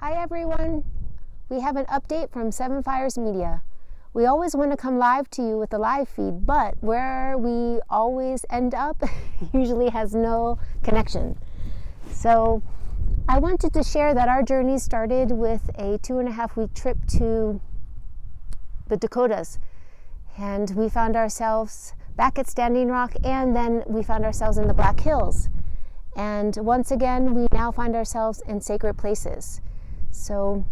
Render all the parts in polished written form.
Hi everyone, we have an update from Seven Fires Media. We always want to come live to you with a live feed, but where we always end up usually has no connection. So I wanted to share that our journey started with a 2.5-week trip to the Dakotas, and we found ourselves back at Standing Rock, and then we found ourselves in the Black Hills. And once again, we now find ourselves in sacred places. So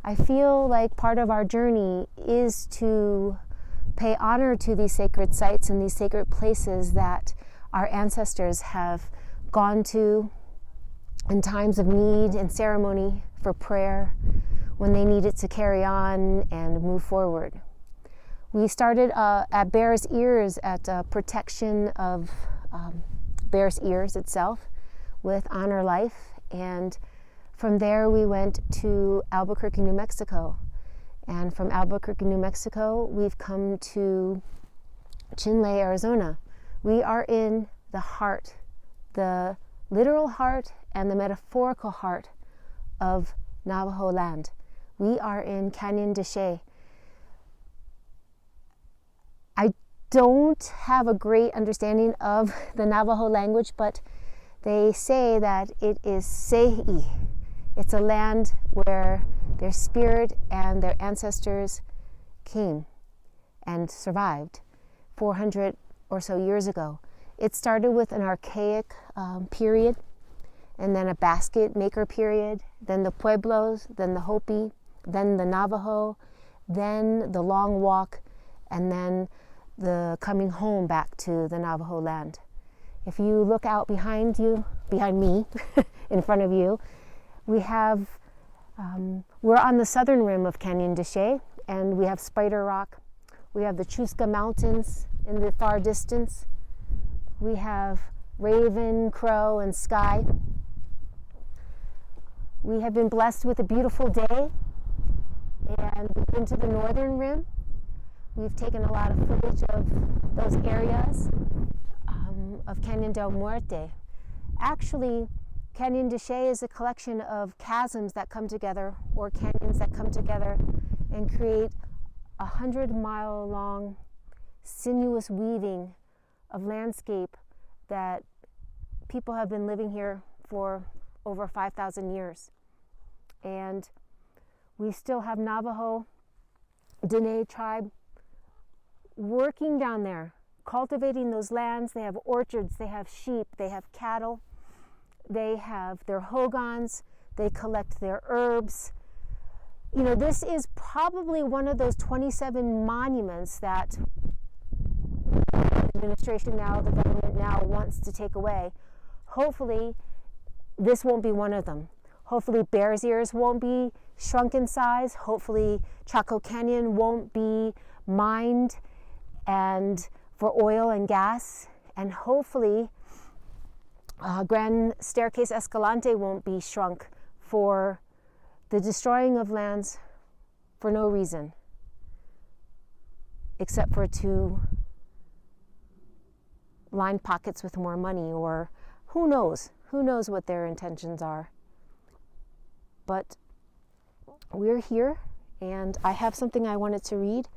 I feel like part of our journey is to pay honor to these sacred sites and these sacred places that our ancestors have gone to in times of need and ceremony for prayer, when they needed to carry on and move forward. We started at Bear's Ears at protection of Bear's Ears itself with Honor Life, and from there we went to Albuquerque, New Mexico, and from Albuquerque, New Mexico we've come to Chinle, Arizona. We are in the heart, the literal heart and the metaphorical heart of Navajo land. We are in Canyon de Chelly. I don't have a great understanding of the Navajo language, but they say that it is Sehi. It's a land where their spirit and their ancestors came and survived 400 or so years ago. It started with an archaic period, and then a basket maker period, then the Pueblos, then the Hopi, then the Navajo, then the long walk, and then the coming home back to the Navajo land. If you look out behind you, behind me, in front of you, we have, we're on the southern rim of Canyon de Chelly, and we have Spider Rock. We have the Chusca Mountains in the far distance. We have Raven, Crow, and Sky. We have been blessed with a beautiful day, and we've been to the northern rim. We've taken a lot of footage of those areas of Canyon del Muerte. Actually, Canyon de Chelly is a collection of chasms that come together, or canyons that come together and create 100-mile-long sinuous weaving of landscape that people have been living here for over 5,000 years. And we still have Navajo, Dene tribe working down there, cultivating those lands. They have orchards, they have sheep, they have cattle, they have their hogans, they collect their herbs. You know, this is probably one of those 27 monuments that the administration now, the government now wants to take away. Hopefully, this won't be one of them. Hopefully, Bear's Ears won't be shrunk in size. Hopefully, Chaco Canyon won't be mined and for oil and gas, and hopefully Grand Staircase Escalante won't be shrunk for the destroying of lands for no reason except for to line pockets with more money, or who knows what their intentions are. But we're here, and I have something I wanted to read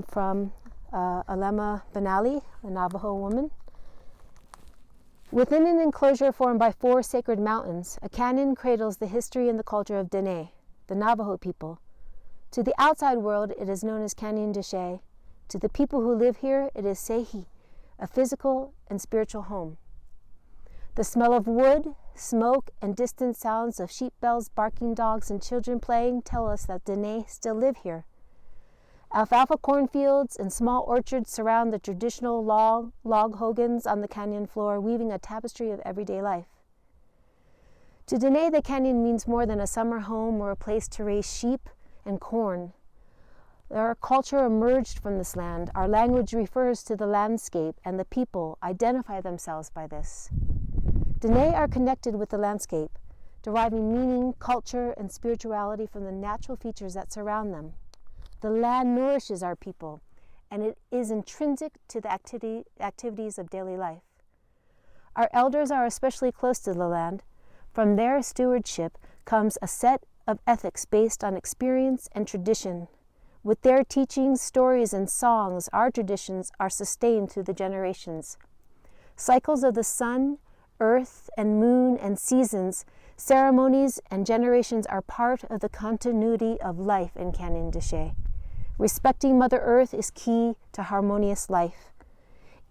from Alema Benali, a Navajo woman. Within an enclosure formed by 4 sacred mountains, a canyon cradles the history and the culture of Dene, the Navajo people. To the outside world, it is known as Canyon de Chelly. To the people who live here, it is Sehi, a physical and spiritual home. The smell of wood, smoke, and distant sounds of sheep bells, barking dogs, and children playing tell us that Dene still live here. Alfalfa cornfields and small orchards surround the traditional log hogans on the canyon floor, weaving a tapestry of everyday life. To Dene, the canyon means more than a summer home or a place to raise sheep and corn. Our culture emerged from this land. Our language refers to the landscape, and the people identify themselves by this. Dene are connected with the landscape, deriving meaning, culture, and spirituality from the natural features that surround them. The land nourishes our people, and it is intrinsic to the activities of daily life. Our elders are especially close to the land. From their stewardship comes a set of ethics based on experience and tradition. With their teachings, stories, and songs, our traditions are sustained through the generations. Cycles of the sun, earth, and moon, and seasons, ceremonies, and generations are part of the continuity of life in Canyon de Chelly. Respecting Mother Earth is key to harmonious life.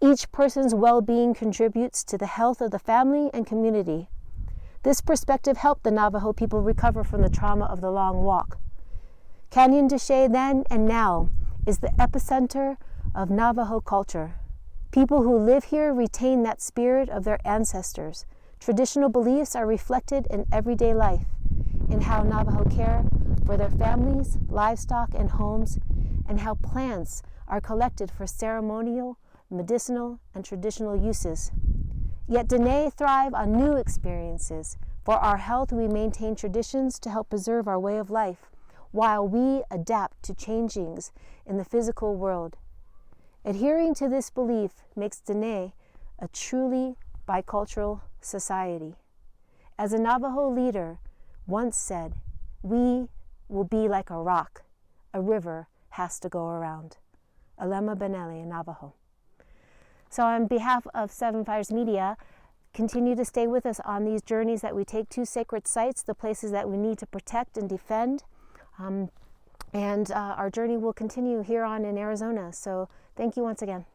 Each person's well-being contributes to the health of the family and community. This perspective helped the Navajo people recover from the trauma of the long walk. Canyon de Chelly then and now is the epicenter of Navajo culture. People who live here retain that spirit of their ancestors. Traditional beliefs are reflected in everyday life, in how Navajo care for their families, livestock, and homes, and how plants are collected for ceremonial, medicinal, and traditional uses. Yet Dene thrive on new experiences. For our health, we maintain traditions to help preserve our way of life, while we adapt to changings in the physical world. Adhering to this belief makes Dene a truly bicultural society. As a Navajo leader once said, "We will be like a rock. A river has to go around." Alema Benelli, Navajo. So on behalf of Seven Fires Media, continue to stay with us on these journeys that we take to sacred sites, the places that we need to protect and defend. Our journey will continue here on in Arizona. So thank you once again.